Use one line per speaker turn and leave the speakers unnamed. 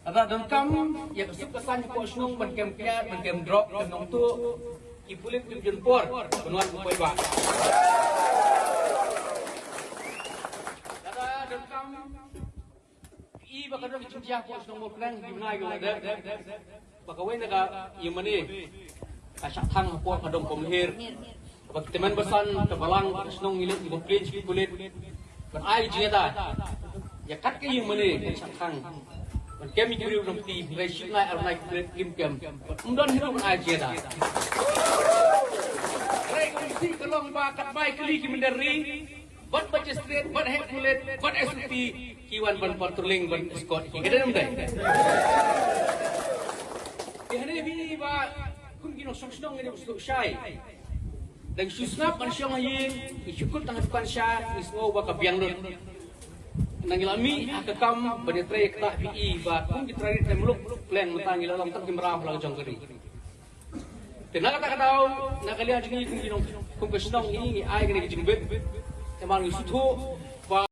Ada dalam kam ya kesuk kesan ko snung ban kem kiat ban kem drop nong tu ipulit tim jempor penuan ko ba. Ada dalam kam I baka do kijah ko snung mo kran gimna yo da. Baka we naga yemani asak thang ko kadong komhir. Bak teman besan kebalang snung ilit ibu prince ipulit ban ai jeda. Ya kat ke yemani asak thang Kami kiri nanti resipnya arnai kim. Undon hidup aja dah. Rekomendasi kalau bakat baik kali kimendari, buat baca straight, buat head kulit, buat SUP, kiwan ban patrolling ban escort. Kita dah nampak. Hari ini ba kun kino song ini usuk syai. Dan susnap kan siang ayin, isyukut tanggal tukan syai, ismo ba kabiang nun. Nangilami akakam benetre kata PI ba kung gitrari temluk plan mentang ilalang tak kimrah lang jong keri. Tenaga tak tahu nakalian jingi kung kesnong ini ai gini jingbet. Temang isutu